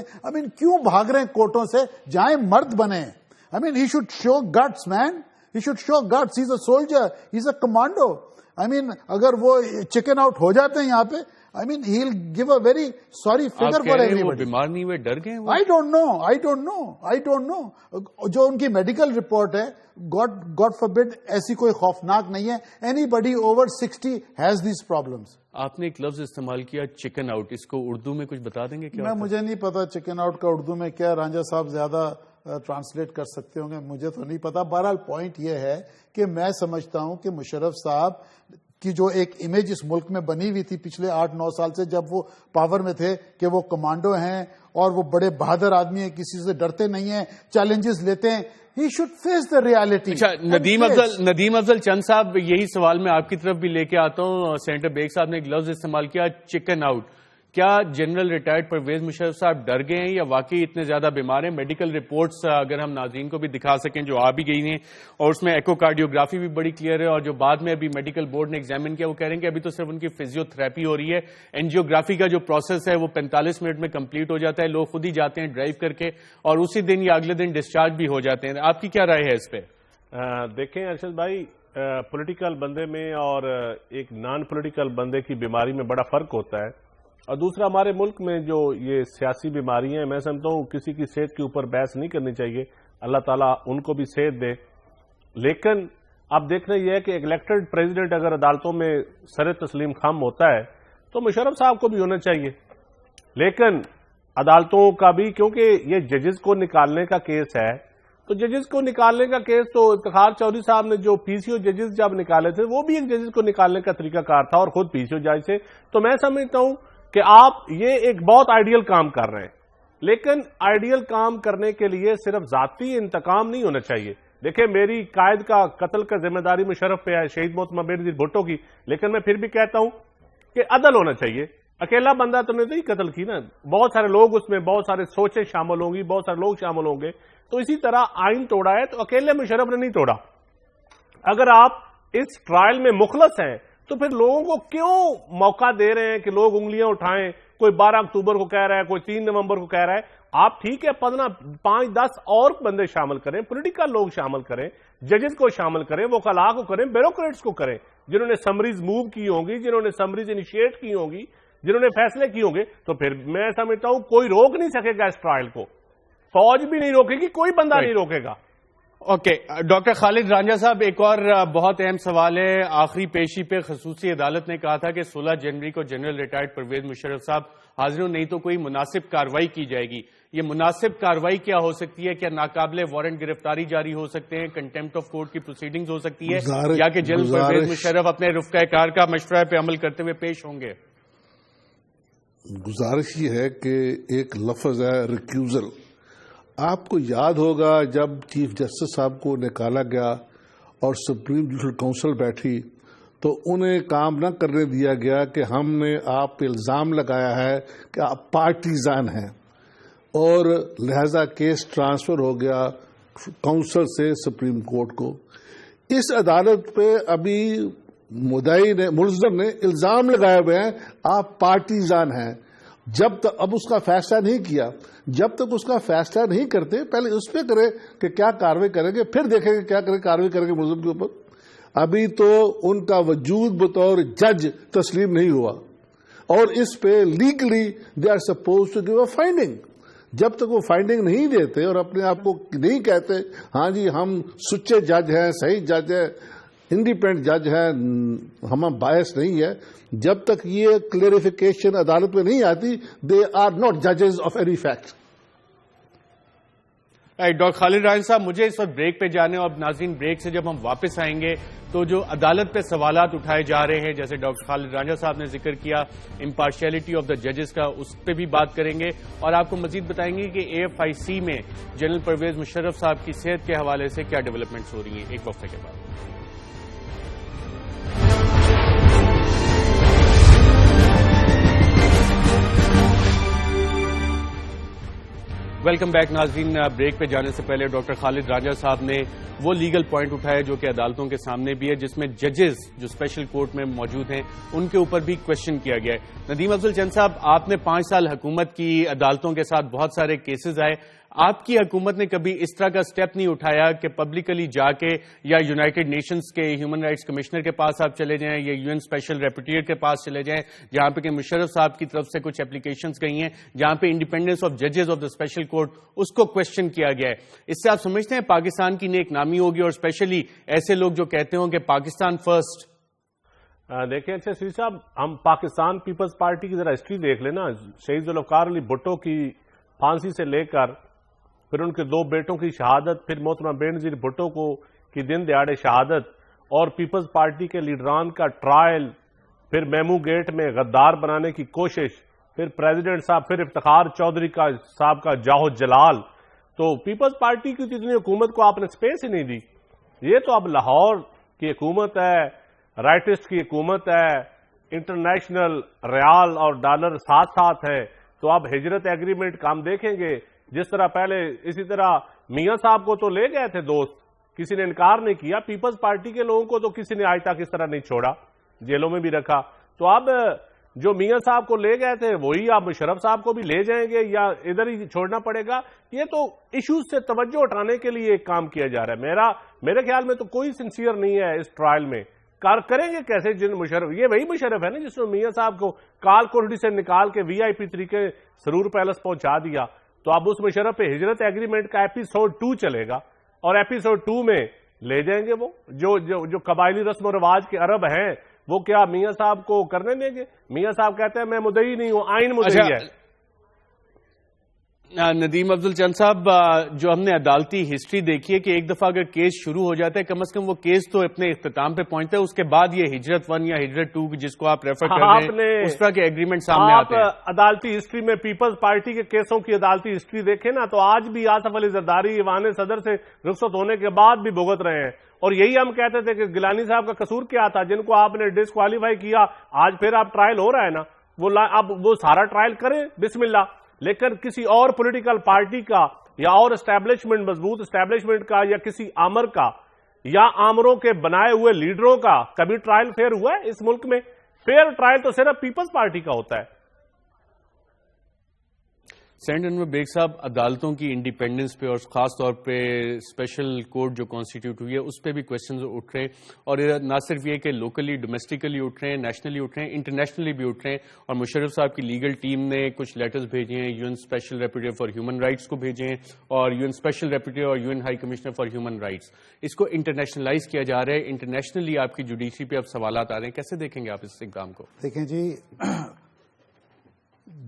کیوں بھاگ رہے ہیں کورٹوں سے؟ جائیں مرد بنے. he should show guts, man. He should show guts. He's a soldier. He's a commando. اگر وہ چکن آؤٹ ہو جاتے ہیں یہاں پہ, he'll give a very sorry figure for everybody. وہ بیمار نہیں ہوئے, ڈر گئے. I don't know. جو ان کی میڈیکل رپورٹ ہے, God forbid ایسی کوئی خوفناک نہیں ہے. Anybody over 60 has these problems. آپ نے ایک لفظ استعمال کیا چکن آؤٹ, اس کو اردو میں کچھ بتا دیں گے کیا؟ مجھے نہیں پتا چکن آؤٹ کا اردو میں کیا, رانجھا صاحب زیادہ ٹرانسلیٹ کر سکتے ہوں گے, مجھے تو نہیں پتا. بہرحال پوائنٹ یہ ہے کہ میں سمجھتا ہوں کہ مشرف صاحب کی جو ایک امیج اس ملک میں بنی ہوئی تھی پچھلے 8-9 سال سے جب وہ پاور میں تھے کہ وہ کمانڈو ہیں اور وہ بڑے بہادر آدمی ہیں, کسی سے ڈرتے نہیں ہیں, چیلنجز لیتے ہیں. He should face the reality. اچھا, ندیم افضل چند صاحب, یہی سوال میں آپ کی طرف بھی لے کے آتا ہوں. سینیٹر بیگ صاحب نے ایک لفظ استعمال کیا چکن آؤٹ. کیا جنرل ریٹائرڈ پرویز مشرف صاحب ڈر گئے ہیں یا واقعی اتنے زیادہ بیمار ہیں؟ میڈیکل رپورٹس اگر ہم ناظرین کو بھی دکھا سکیں جو آ بھی گئی ہیں, اور اس میں ایکو کارڈیوگرافی بھی بڑی کلیئر ہے, اور جو بعد میں ابھی میڈیکل بورڈ نے ایگزامن کیا وہ کہہ رہے ہیں کہ ابھی تو صرف ان کی فزیو تھراپی ہو رہی ہے. اینجیوگرافی کا جو پروسیس ہے وہ 45 منٹ میں کمپلیٹ ہو جاتا ہے, لوگ خود ہی جاتے ہیں ڈرائیو کر کے اور اسی دن یا اگلے دن ڈسچارج بھی ہو جاتے ہیں. آپ کی کیا رائے ہے اس پہ؟ دیکھیں ارشد بھائی, پولیٹیکل بندے میں اور ایک نان پولیٹیکل بندے کی بیماری میں بڑا فرق ہوتا ہے, اور دوسرا ہمارے ملک میں جو یہ سیاسی بیماری ہیں, میں سمجھتا ہوں کسی کی صحت کے اوپر بحث نہیں کرنی چاہیے, اللہ تعالیٰ ان کو بھی صحت دے. لیکن اب دیکھنا یہ ہے کہ ایک الیکٹڈ پریزیڈنٹ اگر عدالتوں میں سر تسلیم خم ہوتا ہے تو مشرف صاحب کو بھی ہونا چاہیے. لیکن عدالتوں کا بھی, کیونکہ یہ ججز کو نکالنے کا کیس ہے, تو ججز کو نکالنے کا کیس تو افتخار چودھری صاحب نے جو پی سی او ججز جب نکالے تھے وہ بھی ایک ججز کو نکالنے کا طریقہ کار تھا, اور خود پی سی او جج سے. تو میں سمجھتا ہوں کہ آپ یہ ایک بہت آئیڈیل کام کر رہے ہیں, لیکن آئیڈیل کام کرنے کے لیے صرف ذاتی انتقام نہیں ہونا چاہیے. دیکھیں, میری قائد کا قتل کا ذمہ داری مشرف پہ ہے, شہید محترم بینظیر بھٹو کی, لیکن میں پھر بھی کہتا ہوں کہ عدل ہونا چاہیے. اکیلا بندہ تو نے نہیں قتل کی نا, بہت سارے لوگ اس میں, بہت سارے سوچیں شامل ہوں گی, بہت سارے لوگ شامل ہوں گے. تو اسی طرح آئین توڑا ہے تو اکیلے مشرف نے نہیں توڑا. اگر آپ اس ٹرائل میں مخلص ہیں تو پھر لوگوں کو کیوں موقع دے رہے ہیں کہ لوگ انگلیاں اٹھائیں؟ کوئی 12 اکتوبر کو کہہ رہا ہے, کوئی 3 نومبر کو کہہ رہا ہے. آپ ٹھیک ہے 5-10 اور بندے شامل کریں, پولیٹیکل لوگ شامل کریں, ججز کو شامل کریں, وکلاء کو کریں, بیوروکریٹس کو کریں, جنہوں نے سمریز موو کی ہوں گی, جنہوں نے سمریز انیشیٹ کی ہوں گی, جنہوں نے فیصلے کیے ہوں گے. تو پھر میں سمجھتا ہوں کوئی روک نہیں سکے گا اس ٹرائل کو, فوج بھی نہیں روکے گی, کوئی بندہ نہیں روکے گا. اوکے, ڈاکٹر خالد رانجھا صاحب, ایک اور بہت اہم سوال ہے. آخری پیشی پہ خصوصی عدالت نے کہا تھا کہ 16 جنوری کو جنرل ریٹائرڈ پرویز مشرف صاحب حاضر ہوں, نہیں تو کوئی مناسب کارروائی کی جائے گی. یہ مناسب کارروائی کیا ہو سکتی ہے؟ کیا ناقابل وارنٹ گرفتاری جاری ہو سکتے ہیں, کنٹیمپٹ آف کورٹ کی پروسیڈنگز ہو سکتی ہے, یا کہ جنرل پرویز مشرف اپنے رفقۂ کار کا مشورہ پہ عمل کرتے ہوئے پیش ہوں گے؟ گزارش یہ ہے کہ ایک لفظ ہے ریکیوزل. آپ کو یاد ہوگا جب چیف جسٹس صاحب کو نکالا گیا اور سپریم جوڈیشل کونسل بیٹھی تو انہیں کام نہ کرنے دیا گیا کہ ہم نے آپ پہ الزام لگایا ہے کہ آپ پارٹیزان ہیں, اور لہذا کیس ٹرانسفر ہو گیا کونسل سے سپریم کورٹ کو. اس عدالت پہ ابھی مدعی نے, ملزم نے الزام لگائے ہوئے ہیں آپ پارٹیزان ہیں. جب تک اب اس کا فیصلہ نہیں کیا, جب تک اس کا فیصلہ نہیں کرتے پہلے اس پہ کرے کہ کیا کارروائی کریں گے, پھر دیکھیں گے کیا کارروائی کریں گے ملزم کے اوپر. ابھی تو ان کا وجود بطور جج تسلیم نہیں ہوا, اور اس پہ legally they are suppose to give a finding. جب تک وہ فائنڈنگ نہیں دیتے اور اپنے آپ کو نہیں کہتے ہاں جی ہم سچے جج ہیں, صحیح جج ہیں, انڈیپینڈنٹ جج ہے, ہم باعث نہیں ہے, جب تک یہ کلیریفیکیشن عدالت میں نہیں آتی, دے آر ناٹ ججز of any fact. Doctor Khalid Ranjha صاحب, مجھے اس وقت بریک پہ جانے, اور ناظرین بریک سے جب ہم واپس آئیں گے تو جو عدالت پہ سوالات اٹھائے جا رہے ہیں, جیسے ڈاکٹر خالد رانجھا صاحب نے ذکر کیا امپارشیلٹی آف دا ججز کا, اس پہ بھی بات کریں گے, اور آپ کو مزید بتائیں گے کہ AFIC میں جنرل پرویز مشرف صاحب کی صحت کے حوالے سے کیا ڈیولپمنٹس ہو رہی ہیں ایک وقفے کے بعد. ویلکم بیک ناظرین. بریک پہ جانے سے پہلے ڈاکٹر خالد رانجھا صاحب نے وہ لیگل پوائنٹ اٹھایا جو کہ عدالتوں کے سامنے بھی ہے، جس میں ججز جو اسپیشل کورٹ میں موجود ہیں ان کے اوپر بھی کوشچن کیا گیا ہے. ندیم افضل چند صاحب، آپ نے 5 سال حکومت کی، عدالتوں کے ساتھ بہت سارے کیسز آئے، آپ کی حکومت نے کبھی اس طرح کا سٹیپ نہیں اٹھایا کہ پبلکلی جا کے یا یونائٹڈ نیشنز کے ہیومن رائٹس کمشنر کے پاس آپ چلے جائیں یا یو این اسپیشل ریپورٹر کے پاس چلے جائیں، جہاں پہ کہ مشرف صاحب کی طرف سے کچھ اپلیکیشنز گئی ہیں جہاں پہ انڈیپینڈنس آف ججز آف دا اسپیشل کورٹ اس کو کوشچن کیا گیا ہے. اس سے آپ سمجھتے ہیں پاکستان کی نیک نامی ہوگی، اور اسپیشلی ایسے لوگ جو کہتے ہوں کہ پاکستان فرسٹ؟ دیکھیں اچھا سری صاحب، ہم پاکستان پیپلز پارٹی کی ذرا ہسٹری دیکھ لیں نا. شہید ذوالفقار علی بھٹو کی پھانسی سے لے کر پھر ان کے 2 بیٹوں کی شہادت، پھر محترمہ بے نظیر بھٹو کی دن دہاڑے شہادت، اور پیپلز پارٹی کے لیڈران کا ٹرائل، پھر میمو گیٹ میں غدار بنانے کی کوشش، پھر پریزیڈنٹ صاحب، پھر افتخار چودھری صاحب کا جاہو جلال. تو پیپلز پارٹی کی جتنی حکومت کو آپ نے سپیس ہی نہیں دی. یہ تو اب لاہور کی حکومت ہے، رائٹسٹ کی حکومت ہے، انٹرنیشنل ریال اور ڈالر ساتھ ساتھ ہے. تو اب ہجرت ایگریمنٹ کا ہم دیکھیں گے. جس طرح پہلے اسی طرح میاں صاحب کو تو لے گئے تھے دوست، کسی نے انکار نہیں کیا. پیپلز پارٹی کے لوگوں کو تو کسی نے آج تک اس طرح نہیں چھوڑا، جیلوں میں بھی رکھا. تو اب جو میاں صاحب کو لے گئے تھے وہی آپ مشرف صاحب کو بھی لے جائیں گے یا ادھر ہی چھوڑنا پڑے گا؟ یہ تو ایشوز سے توجہ اٹھانے کے لیے ایک کام کیا جا رہا ہے. میرے خیال میں تو کوئی سنسیئر نہیں ہے اس ٹرائل میں. کریں گے کیسے جن مشرف، یہ وہی مشرف ہے نا جس نے میاں صاحب کو کال کوٹڑی سے نکال کے وی آئی پی طریقے سرور پیلس پہنچا دیا. تو اب اس مشرف پہ ہجرت ایگریمنٹ کا ایپیسوڈ 2 چلے گا، اور ایپیسوڈ 2 میں لے جائیں گے وہ جو قبائلی رسم و رواج کے عرب ہیں، وہ کیا میاں صاحب کو کرنے دیں گے؟ میاں صاحب کہتے ہیں میں مدعی نہیں ہوں، آئین مدعی ہے. ندیم افضل چند صاحب، جو ہم نے عدالتی ہسٹری دیکھی ہے کہ ایک دفعہ اگر کیس شروع ہو جاتا ہے کم از کم وہ کیس تو اپنے اختتام پہ پہنچتا ہے، اس کے بعد یہ ہجرت 1 یا ہجرت 2 جس کو آپ ریفر کر رہے ہیں اس طرح کے ایگریمنٹ سامنے آتے ہیں. آپ عدالتی ہسٹری میں پیپلز پارٹی کے کیسوں کی عدالتی ہسٹری دیکھیں نا، تو آج بھی آصف علی زرداری ایوان صدر سے رخصت ہونے کے بعد بھی بھگت رہے ہیں. اور یہی ہم کہتے تھے کہ گیلانی صاحب کا قصور کیا تھا جن کو آپ نے ڈسکوالیفائی کیا. آج پھر آپ ٹرائل ہو رہا ہے نا، اب وہ سارا ٹرائل کریں بسم اللہ. لیکن کسی اور پولیٹیکل پارٹی کا یا اور اسٹیبلشمنٹ، مضبوط اسٹیبلشمنٹ کا یا کسی آمر کا یا آمروں کے بنائے ہوئے لیڈروں کا کبھی ٹرائل فیئر ہوا ہے اس ملک میں؟ فیئر ٹرائل تو صرف پیپلز پارٹی کا ہوتا ہے. سینٹ انور بیگ صاحب، عدالتوں کی انڈیپینڈنس پہ اور خاص طور پہ اسپیشل کورٹ جو کانسٹیٹیوٹ ہوئی ہے اس پہ بھی کویشچنز اٹھ رہے ہیں، اور نہ صرف یہ کہ لوکلی ڈومیسٹکلی اٹھ رہے ہیں، نیشنلی اٹھ رہے ہیں، انٹرنیشنلی بھی اٹھ رہے ہیں. اور مشرف صاحب کی لیگل ٹیم نے کچھ لیٹرز بھیجے ہیں، U N special reporter for human rights کو بھیجے ہیں، اور یو این اسپیشل ریپورٹر اور U N high commissioner for human rights. اس کو انٹرنیشنلائز کیا جا رہا ہے. انٹرنیشنلی آپ کی جوڈیشری پہ اب سوالات آ رہے ہیں، کیسے دیکھیں گے آپ اس اقدام کو؟ دیکھیں جی،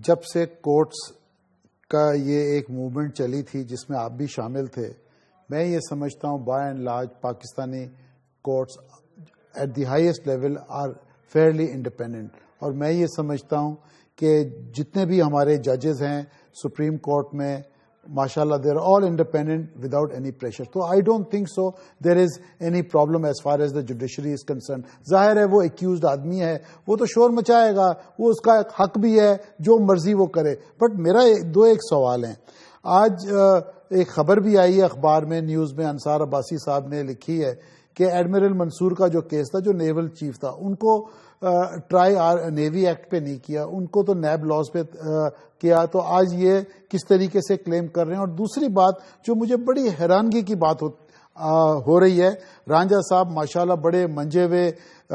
جب سے کورٹس کا یہ ایک موومنٹ چلی تھی جس میں آپ بھی شامل تھے، میں یہ سمجھتا ہوں by and large Pakistani courts at the highest level are fairly independent. اور میں یہ سمجھتا ہوں کہ جتنے بھی ہمارے ججز ہیں سپریم کورٹ میں، ماشاءاللہ they are all independent without any pressure. تو I don't think so there is any problem as far as the judiciary is concerned. ظاہر ہے وہ ایکیوزڈ آدمی ہے، وہ تو شور مچائے گا، وہ اس کا حق بھی ہے جو مرضی وہ کرے. بٹ میرا ایک سوال ہے. آج ایک خبر بھی آئی ہے اخبار میں، نیوز میں، انصار عباسی صاحب نے لکھی ہے کہ ایڈمرل منصور کا جو کیس تھا، جو نیول چیف تھا، ان کو ٹرائی نیوی ایکٹ پہ نہیں کیا، ان کو تو نیب لاز پہ کیا. تو آج یہ کس طریقے سے کلیم کر رہے ہیں. اور دوسری بات جو مجھے بڑی حیرانگی کی بات ہو رہی ہے، رانجھا صاحب ماشاءاللہ بڑے منجے ہوئے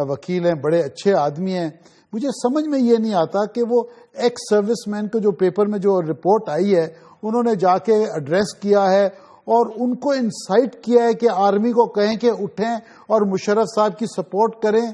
وکیل ہیں، بڑے اچھے آدمی ہیں. مجھے سمجھ میں یہ نہیں آتا کہ وہ ایکس سروس مین کو جو پیپر میں جو رپورٹ آئی ہے انہوں نے جا کے ایڈریس کیا ہے اور ان کو انسائٹ کیا ہے کہ آرمی کو کہیں کہ اٹھیں اور مشرف صاحب کی سپورٹ کریں.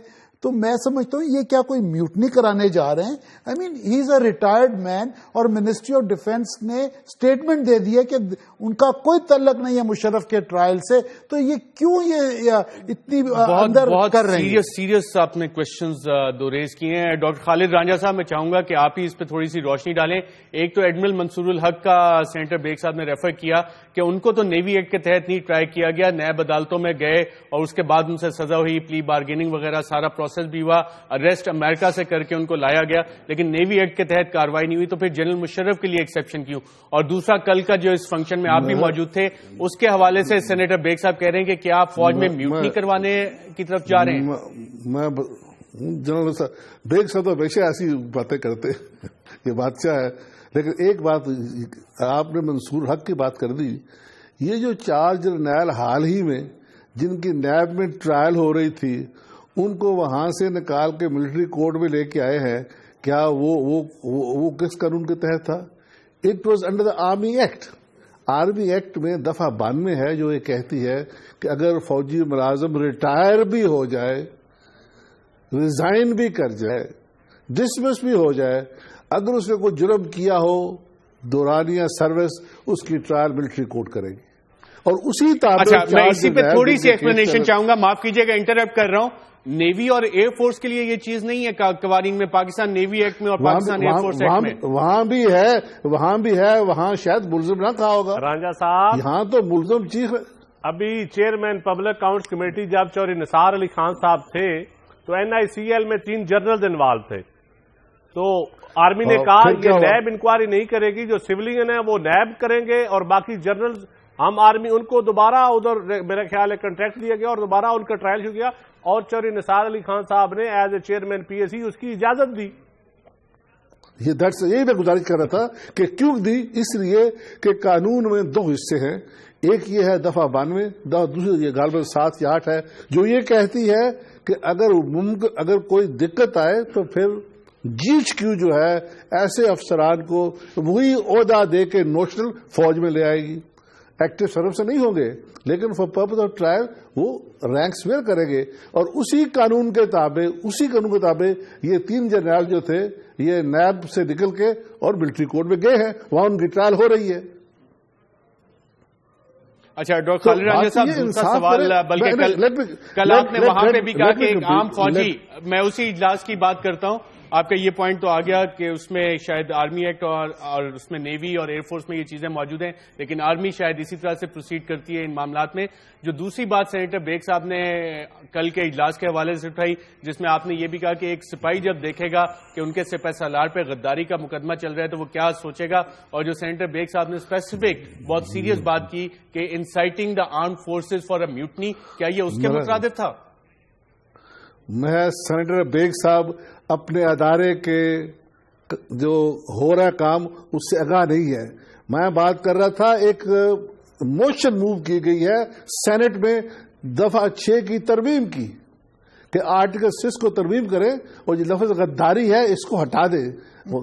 تو میں سمجھتا ہوں یہ کیا کوئی میوٹنی کرانے جا رہے ہیں؟ آئی مین ہی از اے ریٹائرڈ مین، اور منسٹری آف ڈیفینس نے اسٹیٹمنٹ دے دی ہے کہ ان کا کوئی تعلق نہیں ہے مشرف کے ٹرائل سے. تو یہ کیوں یہ اتنی اندر کر رہے ہیں؟ سیریس آپ نے کوشچنز دو ریز کیے ہیں. ڈاکٹر خالد رانجھا صاحب، میں چاہوں گا کہ آپ ہی اس پہ تھوڑی سی روشنی ڈالیں. ایک تو ایڈمرل منصور الحق کا سینیٹر بیگ صاحب نے ریفر کیا کہ ان کو تو نیوی ایکٹ کے تحت نہیں ٹرائی کیا گیا، نیب عدالتوں میں گئے اور اس کے بعد ان سے سزا ہوئی، پلی بارگیننگ وغیرہ سارا پروسیس پروسیس بھی ہوا, اریسٹ امریکہ سے کر کے ان کو لایا گیا, لیکن نیوی ایکٹ کے تحت کارروائی نہیں ہوئی, تو پھر جنرل مشرف کے لیے ایکسیپشن کیوں؟ اور دوسرا, کل کا جو اس فنکشن میں آپ بھی موجود تھے, اس کے حوالے سے سینیٹر بیگ صاحب کہہ رہے ہیں کہ کیا آپ فوج میں میوٹنی کروانے کی طرف جا رہے ہیں؟ میں جنرل بیگ صاحب تو ہمیشہ ایسی باتیں کرتے, یہ بادشاہ ہے. لیکن ایک بات آپ نے منصور حق کی بات کر دی, یہ جو 4 جرنیل حال ہی میں جن کی نیب میں ٹرائل ہو رہی تھی, ان کو وہاں سے نکال کے ملٹری کورٹ میں لے کے آئے ہیں, کیا وہ کس قانون کے تحت تھا؟ It was under the army act. Army act میں دفعہ 92 ہے جو یہ کہتی ہے کہ اگر فوجی ملازم ریٹائر بھی ہو جائے, ریزائن بھی کر جائے, ڈسمس بھی ہو جائے, اگر اس نے کوئی جرم کیا ہو دورانیہ سروس, اس کی ٹرائل ملٹری کورٹ کرے گی. اور اسی اچھا, میں اسی پہ تھوڑی سی ایکسپلینیشن چاہوں گا, معاف کیجیے گا انٹرپٹ کر رہا ہوں. نیوی اور ایئر فورس کے لیے یہ چیز نہیں ہے قوانین میں, پاکستان نیوی ایکٹ میں اور پاکستان ایئر فورس ایکٹ میں وہاں بھی ہے, وہاں شاید ملزم نہ کہا ہوگا رانجھا صاحب. یہاں تو ملزم چیف. ابھی چیئرمین پبلک اکاؤنٹس کمیٹی جب چوہدری نثار علی خان صاحب تھے تو NICL میں 3 جنرلز انوالو تھے, تو آرمی نے کہا یہ نیب انکوائری نہیں کرے گی, جو سویلین ہیں وہ نیب کریں گے, اور باقی جنرلز ہم آرمی, ان کو دوبارہ ادھر میرا خیال ہے کنٹریکٹ دیا گیا اور دوبارہ ان کا ٹرائل شروع کیا, اور چوہدری نثار علی خان صاحب نے ایز اے چیئرمین PSC اس کی اجازت دی. یہی میں گزارش کر رہا تھا کہ کیوں دی, اس لیے کہ قانون میں 2 حصے ہیں. ایک یہ ہے دفعہ 92, دوسری یہ غالباً 7 یا 8 ہے, جو یہ کہتی ہے کہ اگر کوئی دقت آئے تو پھر GHQ جو ہے ایسے افسران کو وہی عہدہ دے کے نوشنل فوج میں لے آئے گی. ایکٹیو سروس سے نہیں ہوں گے, لیکن فار پرپز آف ٹرائل وہ رینک سویئر کریں گے. اور اسی قانون کے تابع یہ 3 جنرل جو تھے یہ نیب سے نکل کے اور ملٹری کورٹ میں گئے ہیں, وہاں ان کی ٹرائل ہو رہی ہے. اچھا ڈاکٹر خالد رانجھا صاحب, دوسرا سوال, بلکہ کل آپ نے وہاں پہ بھی کہا کہ ایک عام فوجی, میں اسی اجلاس کی بات کرتا ہوں, آپ کا یہ پوائنٹ تو آ گیا کہ اس میں شاید آرمی ایکٹ اور اس میں نیوی اور ایئر فورس میں یہ چیزیں موجود ہیں, لیکن آرمی شاید اسی طرح سے پروسیڈ کرتی ہے ان معاملات میں. جو دوسری بات سینیٹر بیگ صاحب نے کل کے اجلاس کے حوالے سے اٹھائی, جس میں آپ نے یہ بھی کہا کہ ایک سپاہی جب دیکھے گا کہ ان کے سپہ سالار پہ غداری کا مقدمہ چل رہا ہے تو وہ کیا سوچے گا, اور جو سینیٹر بیگ صاحب نے اسپیسیفک بہت سیریس بات کی کہ inciting the armed forces for a mutiny, کیا یہ اس کے مترادف تھا؟ میں سینیٹر بیگ صاحب اپنے ادارے کے جو ہو رہا کام اس سے آگاہ نہیں ہے. میں بات کر رہا تھا ایک موشن موو کی گئی ہے سینٹ میں دفعہ 6 کی ترمیم کی کہ آرٹیکل 6 کو ترمیم کرے اور جو لفظ غداری ہے اس کو ہٹا دے.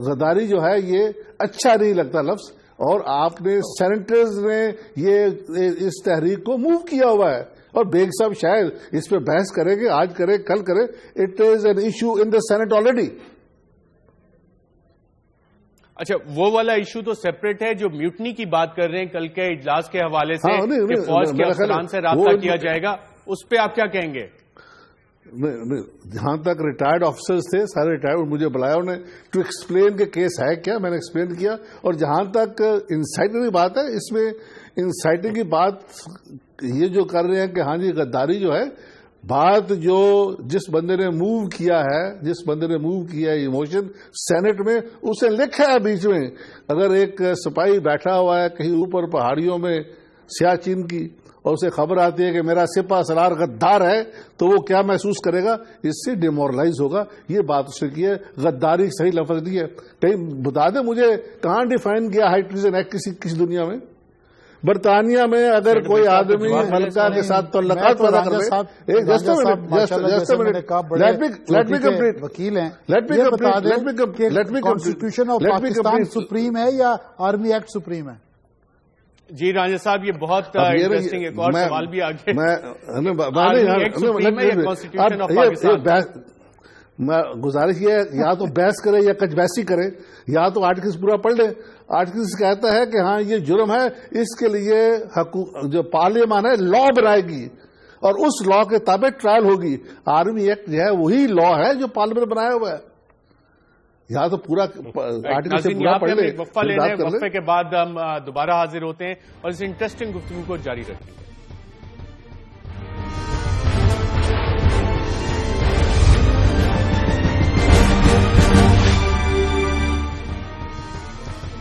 غداری جو ہے یہ اچھا نہیں لگتا لفظ, اور آپ نے سینیٹرز نے یہ اس تحریک کو موو کیا ہوا ہے, اور بیگ صاحب شاید اس پہ بحث کریں گے, آج کرے کل کرے. It is an issue in the senate already. اچھا, وہ والا ایشو تو سیپریٹ ہے, جو میوٹنی کی بات کر رہے ہیں کل کے اجلاس کے حوالے سے کہ فوج کے افسران سے رابطہ کیا جائے گا, اس پہ آپ کیا کہیں گے؟ جہاں تک ریٹائرڈ آفیسرز تھے سارے ریٹائرڈ, مجھے بلایا انہوں نے ٹو ایکسپلین کہ کیس ہے کیا, میں نے ایکسپلین کیا. اور جہاں تک انسائٹنگ کی بات ہے, اس میں انسائٹنگ کی بات یہ جو کر رہے ہیں کہ ہاں جی غداری جو ہے, بات جو جس بندے نے موو کیا ہے ایموشن سینٹ میں, اسے لکھا ہے بیچ میں. اگر ایک سپاہی بیٹھا ہوا ہے کہیں اوپر پہاڑیوں میں سیاچن کی اور اسے خبر آتی ہے کہ میرا سپہ سالار غدار ہے, تو وہ کیا محسوس کرے گا؟ اس سے ڈیمورلائز ہوگا. یہ بات اس نے کی ہے. غداری صحیح لفظ نہیں ہے. کہیں بتا دیں مجھے کہاں ڈیفائن کیا ہائی ٹریزن ایکٹ کسی دنیا میں؟ برطانیہ میں اگر کوئی آدمی ملکہ کے ساتھ تعلقات پیدا کر لے, وکیل ہیں, کانسٹیٹیوشن آف پاکستان سپریم ہے یا آرمی ایکٹ سپریم ہے؟ جی رانجھا صاحب, یہ بہت انٹرسٹنگ ایک اور سوال بھی آگے. میں گزارش یہ ہے, یا تو بحث کرے یا کچھ بحثی کرے, یا تو آرٹیکلز پورا پڑھ لے. آرٹیکلز کہتا ہے کہ ہاں یہ جرم ہے, اس کے لیے جو پارلیمان ہے لا بنائے گی اور اس لا کے تابع ٹرائل ہوگی. آرمی ایکٹ جو ہے وہی لا ہے جو پارلیمنٹ بنایا ہوا ہے. یا تو پورا آرٹیکل سے پورا پڑھ لے. وقفہ لے لیں, وقفے کے بعد ہم دوبارہ حاضر ہوتے ہیں اور اس انٹرسٹنگ گفتگو کو جاری رکھیں گے.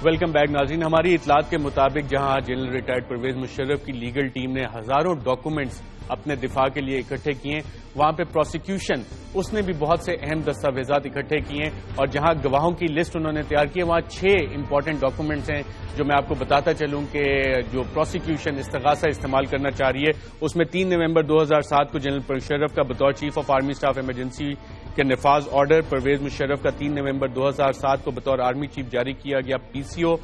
ویلکم بیک ناظرین. ہماری اطلاعات کے مطابق جہاں جنرل ریٹائرڈ پرویز مشرف کی لیگل ٹیم نے ہزاروں ڈاکومنٹس اپنے دفاع کے لیے اکٹھے کیے، وہاں پہ پروسیکیوشن اس نے بھی بہت سے اہم دستاویزات اکٹھے کیے، اور جہاں گواہوں کی لسٹ انہوں نے تیار کی ہے وہاں 6 امپورٹنٹ ڈاکومنٹس ہیں جو میں آپ کو بتاتا چلوں کہ جو پروسیکیوشن استغاثہ استعمال کرنا چاہ رہی ہے. اس میں 3 نومبر 2007 کو جنرل مشرف کا بطور chief of army staff emergency کے نفاذ آرڈر پرویز مشرف کا 3 نومبر 2007 کو بطور آرمی چیف جاری کیا گیا. PCO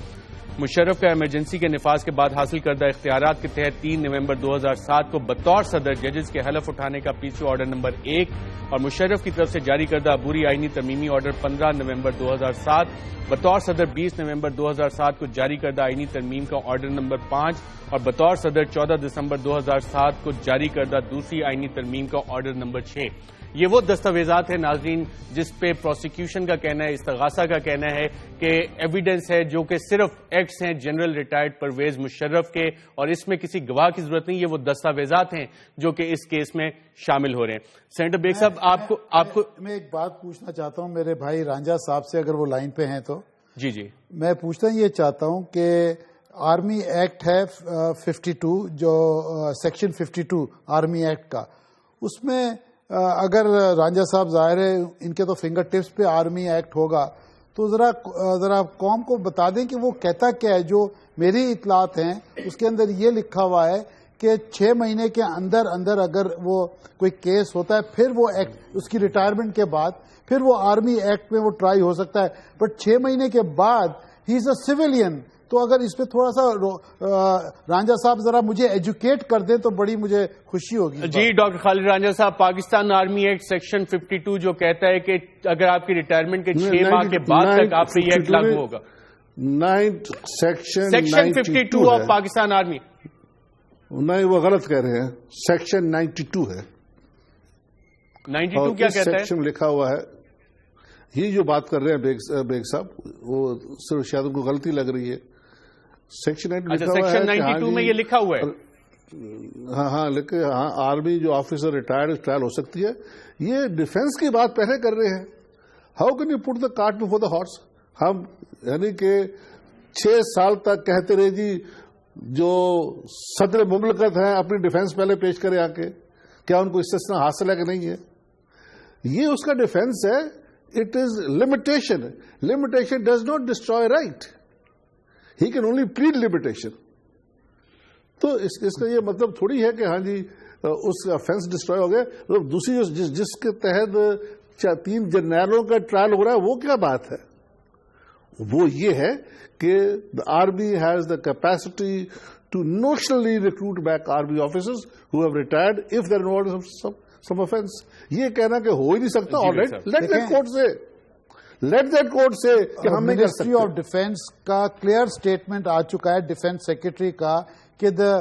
مشرف کا ایمرجنسی کے نفاذ کے بعد حاصل کردہ اختیارات کے تحت 3 نومبر 2007 کو بطور صدر ججز کے حلف اٹھانے کا PCO آرڈر نمبر 1 اور مشرف کی طرف سے جاری کردہ عبوری آئینی ترمیمی آرڈر 15 نومبر 2007 بطور صدر 20 نومبر 2007 کو جاری کردہ آئینی ترمیم کا آرڈر نمبر 5 اور بطور صدر 14 دسمبر 2007 کو جاری کردہ دوسری آئینی ترمیم کا آرڈر نمبر 6. یہ وہ دستاویزات ہیں ناظرین جس پہ پروسیکیوشن کا کہنا ہے، استغاثہ کا کہنا ہے کہ ایویڈنس ہے جو کہ صرف ایکٹس ہیں جنرل ریٹائرڈ پرویز مشرف کے، اور اس میں کسی گواہ کی ضرورت نہیں. یہ وہ دستاویزات ہیں جو کہ اس کیس میں شامل ہو رہے ہیں. سینیٹر بیگ صاحب آپ کو میں ایک بات پوچھنا چاہتا ہوں میرے بھائی رانجھا صاحب سے، اگر وہ لائن پہ ہیں تو. جی میں پوچھنا یہ چاہتا ہوں کہ آرمی ایکٹ ہے 52 جو سیکشن 52 آرمی ایکٹ کا، اس میں اگر رانجھا صاحب ظاہر ہے ان کے تو فنگر ٹپس پہ آرمی ایکٹ ہوگا، تو ذرا قوم کو بتا دیں کہ وہ کہتا کیا ہے. جو میری اطلاعات ہیں اس کے اندر یہ لکھا ہوا ہے کہ 6 مہینے کے اندر اگر وہ کوئی کیس ہوتا ہے پھر وہ ایکٹ اس کی ریٹائرمنٹ کے بعد پھر وہ آرمی ایکٹ میں وہ ٹرائی ہو سکتا ہے، بٹ 6 مہینے کے بعد ہی از اے سویلین. تو اگر اس پہ تھوڑا سا رانجھا صاحب ذرا مجھے ایجوکیٹ کر دیں تو بڑی مجھے خوشی ہوگی. جی ڈاکٹر خالد رانجھا صاحب، پاکستان آرمی ایکٹ سیکشن 52 جو کہتا ہے کہ اگر آپ کی ریٹائرمنٹ کے 6 ماہ کے بعد تک آپ پہ یہ ایکٹ لاگو ہوگا. Section 52 of Pakistan army. نہیں، وہ غلط کہہ رہے ہیں، سیکشن 92 ہے. 92 کیا کہتا ہے؟ سیکشن لکھا ہوا ہے. یہ جو بات کر رہے ہیں بیگ صاحب، وہ صرف شاید ان کو غلطی لگ رہی ہے. سیکشن 92 میں یہ لکھا ہوا ہے. ہاں لیکن آرمی جو آفیسر ریٹائرڈ ٹرائل ہو سکتی ہے. یہ ڈیفنس کی بات پہلے کر رہے ہیں. How can you put the cart before the horse. ہم یعنی کہ 6 سال تک کہتے رہے جی جو صدر مملکت ہیں اپنی ڈیفنس پہلے پیش کرے آ کے، کیا ان کو استثناء حاصل ہے کہ نہیں ہے؟ یہ اس کا ڈیفنس ہے. It is limitation. Limitation does not destroy right. He can only plead limitation. تو اس کا یہ مطلب تھوڑی ہے کہ ہاں جی اس کا فینس ڈسٹروائے ہو گئے. دوسری جس کے تحت 3 جرنیلوں کا ٹرائل ہو رہا ہے وہ کیا بات ہے؟ وہ یہ ہے کہ the army has the capacity to notionally recruit back army officers who have retired if they're involved in some offense. یہ کہنا کہ ہو ہی نہیں سکتا. let that court say کہ ہم نہیں کر سکتے. منسٹری آف ڈیفینس کا کلیئر اسٹیٹمنٹ آ چکا ہے ڈیفینس سیکرٹری کا کہ دا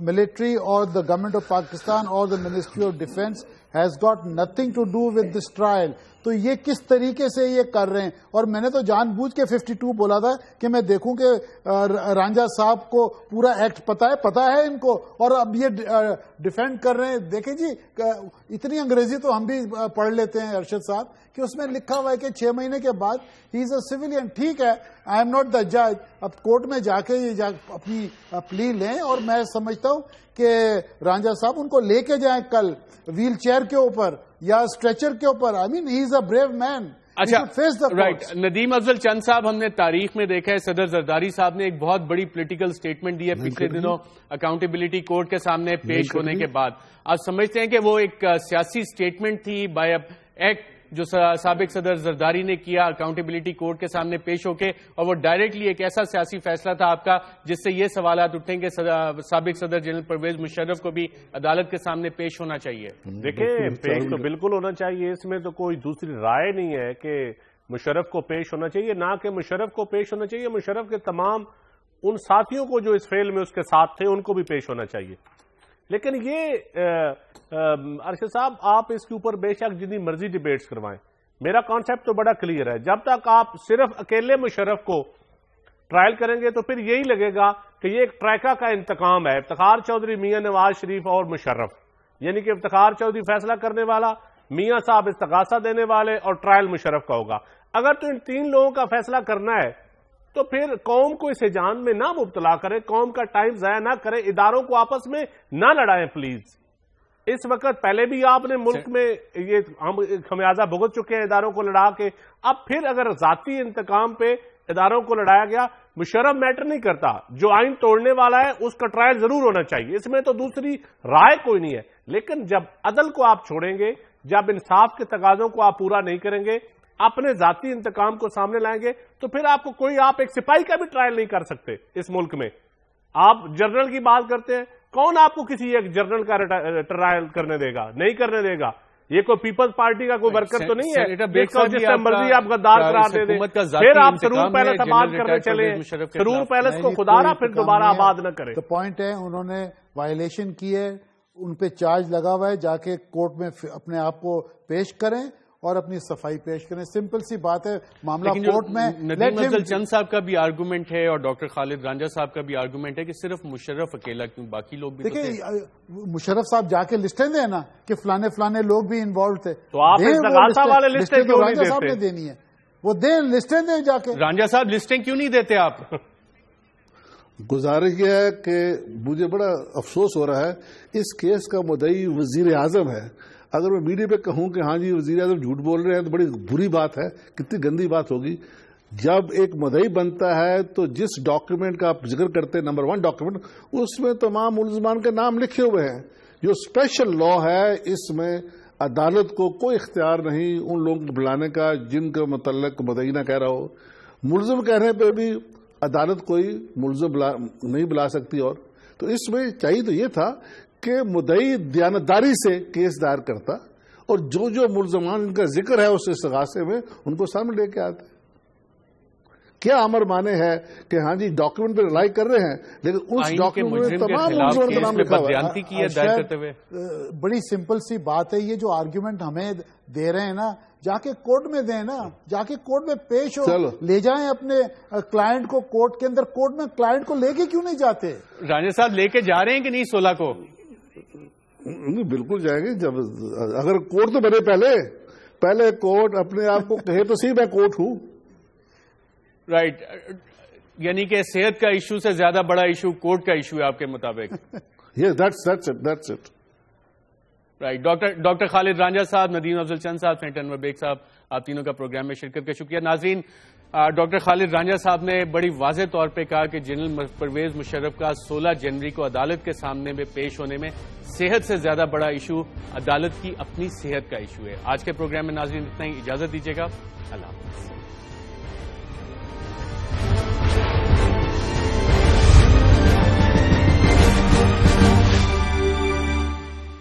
ملٹری اور دا گورنمنٹ آف پاکستان اور the ministry of defence has got nothing to do with this trial. تو یہ کس طریقے سے یہ کر رہے ہیں؟ اور میں نے تو جان بوجھ کے 52 بولا تھا کہ میں دیکھوں کہ رانجھا صاحب کو پورا ایکٹ پتا ہے ان کو، اور اب یہ ڈیفینڈ کر رہے ہیں. دیکھیں جی اتنی انگریزی تو ہم بھی پڑھ لیتے ہیں ارشد صاحب کہ اس میں لکھا ہوا ہے کہ 6 مہینے کے بعد ہی از اے سویلین. ٹھیک ہے، آئی ایم ناٹ دا جج. اب کورٹ میں جا کے یہ اپنی پلی لیں، اور میں سمجھتا ہوں کہ رانجھا صاحب ان کو لے کے جائیں کل ویل چیئر کے اوپر یا اسٹریچر کے اوپر. آئی مین ہی از اے بریو مین. اچھا رائٹ. ندیم افضل چند صاحب، ہم نے تاریخ میں دیکھا ہے صدر زرداری صاحب نے ایک بہت بڑی پولیٹیکل اسٹیٹمنٹ دی ہے پچھلے دنوں اکاؤنٹیبلٹی کورٹ کے سامنے پیش ہونے کے بعد. آپ سمجھتے ہیں کہ وہ ایک سیاسی اسٹیٹمنٹ تھی بائی ایکٹ جو سابق صدر زرداری نے کیا اکاؤنٹیبلٹی کورٹ کے سامنے پیش ہو کے، اور وہ ڈائریکٹلی ایک ایسا سیاسی فیصلہ تھا آپ کا جس سے یہ سوالات اٹھیں کہ سابق صدر جنرل پرویز مشرف کو بھی عدالت کے سامنے پیش ہونا چاہیے؟ دیکھیں پیش تو بالکل ہونا چاہیے، اس میں تو کوئی دوسری رائے نہیں ہے کہ مشرف کو پیش ہونا چاہیے. نہ کہ مشرف کو پیش ہونا چاہیے، مشرف کے تمام ان ساتھیوں کو جو اس فیل میں اس کے ساتھ تھے ان کو بھی پیش ہونا چاہیے. لیکن یہ ارشد صاحب آپ اس کے اوپر بے شک جتنی مرضی ڈیبیٹس کروائیں، میرا کانسیپٹ تو بڑا کلیئر ہے. جب تک آپ صرف اکیلے مشرف کو ٹرائل کریں گے تو پھر یہی لگے گا کہ یہ ایک ٹریکا کا انتقام ہے. افتخار چودھری، میاں نواز شریف اور مشرف، یعنی کہ افتخار چودھری فیصلہ کرنے والا، میاں صاحب استغاثہ دینے والے، اور ٹرائل مشرف کا ہوگا. اگر تو ان 3 لوگوں کا فیصلہ کرنا ہے تو پھر قوم کو اس حجام میں نہ مبتلا کرے، قوم کا ٹائم ضائع نہ کرے، اداروں کو آپس میں نہ لڑائیں پلیز. اس وقت پہلے بھی آپ نے ملک میں یہ خمیازہ بھگت چکے ہیں اداروں کو لڑا کے. اب پھر اگر ذاتی انتقام پہ اداروں کو لڑایا گیا، مشرف میٹر نہیں کرتا، جو آئین توڑنے والا ہے اس کا ٹرائل ضرور ہونا چاہیے، اس میں تو دوسری رائے کوئی نہیں ہے. لیکن جب عدل کو آپ چھوڑیں گے، جب انصاف کے تقاضوں کو آپ پورا نہیں کریں گے، اپنے ذاتی انتقام کو سامنے لائیں گے، تو پھر آپ کو آپ ایک سپاہی کا بھی ٹرائل نہیں کر سکتے اس ملک میں. آپ جنرل کی بات کرتے ہیں، کون آپ کو کسی ایک جنرل کا ٹرائل کرنے دے گا؟ نہیں کرنے دے گا. یہ کوئی پیپلز پارٹی کا کوئی ورکر تو نہیں ہے جس سے مرضی آپ غدار قرار دے دیں. پھر آپ سرور پیلس آباد کرنے چلے، سرور پیلس کو خدا پھر دوبارہ آباد نہ کرے. تو پوائنٹ ہے انہوں نے وائلیشن کی ہے، ان پہ چارج لگا ہوا ہے، جا کے کورٹ میں اپنے آپ کو پیش کریں اور اپنی صفائی پیش کریں. سمپل سی بات ہے، معاملہ کورٹ میں. ندیم افضل چند صاحب کا بھی آرگومنٹ ہے اور ڈاکٹر خالد رانجھا صاحب کا بھی آرگومنٹ ہے کہ صرف مشرف اکیلا کیوں، باقی لوگ بھی. دیکھیں مشرف صاحب جا کے لسٹیں دیں نا کہ فلانے لوگ بھی انوالو تھے، تو آپ استغاثہ والے لسٹیں کیوں نہیں دیتے؟ صاحب نے دینی ہے، وہ دیں، لسٹیں دیں جا کے. رانجھا صاحب لسٹیں کیوں نہیں دیتے آپ؟ گزارش یہ ہے کہ مجھے بڑا افسوس ہو رہا ہے، اس کیس کا مدعی وزیر اعظم ہے. اگر میں میڈیا پہ کہوں کہ ہاں جی وزیر اعظم جھوٹ بول رہے ہیں تو بڑی بری بات ہے، کتنی گندی بات ہوگی. جب ایک مدعی بنتا ہے تو جس ڈاکیومنٹ کا آپ ذکر کرتے ہیں، نمبر 1 ڈاکیومنٹ، اس میں تمام ملزمان کے نام لکھے ہوئے ہیں. جو اسپیشل لا ہے اس میں عدالت کو کوئی اختیار نہیں ان لوگوں کو بلانے کا جن کے متعلق مدعی نہ کہہ رہا ہو. ملزم کہنے پہ بھی عدالت کوئی ملزم نہیں بلا سکتی. اور تو اس میں چاہیے تو یہ تھا کہ مدعی دیانتداری سے کیس دائر کرتا اور جو ملزمان ان کا ذکر ہے اس استغاثے میں ان کو سامنے لے کے آتے. کیا امر مانے ہے کہ ہاں جی ڈاکیومنٹ پہ ریلائی کر رہے ہیں لیکن اس ڈاکیومنٹ میں تمام ملزمان کا نام لکھا ہوا ہے. بڑی سمپل سی بات ہے، یہ جو آرگیومنٹ ہمیں دے رہے ہیں نا، جا کے کورٹ میں دیں نا، جا کے کورٹ میں پیش ہو، لے جائیں اپنے کلائنٹ کو کورٹ کے اندر. کورٹ میں کلائنٹ کو لے کے کیوں نہیں جاتے؟ رانجھا صاحب لے کے جا رہے ہیں کہ نہیں 16 کو؟ بالکل جائیں گے. جب اگر کورٹ تو بنے پہلے کورٹ اپنے آپ کو کہے تو صحیح میں کورٹ ہوں. رائٹ، یعنی کہ صحت کا ایشو سے زیادہ بڑا ایشو کورٹ کا ایشو ہے آپ کے مطابق؟ Yes, that's it. Right. Doctor Khalid Ranjha sahab, Nadeem افضل چند صاحب، سینٹ انور بیگ صاحب، آپ تینوں کا پروگرام میں شرکت کا شکریہ. ناظرین، ڈاکٹر خالد رانجھا صاحب نے بڑی واضح طور پہ کہا کہ جنرل پرویز مشرف کا 16 جنوری کو عدالت کے سامنے میں پیش ہونے میں صحت سے زیادہ بڑا ایشو عدالت کی اپنی صحت کا ایشو ہے. آج کے پروگرام میں ناظرین اتنا ہی، اجازت دیجیے گا. اللہ حافظ.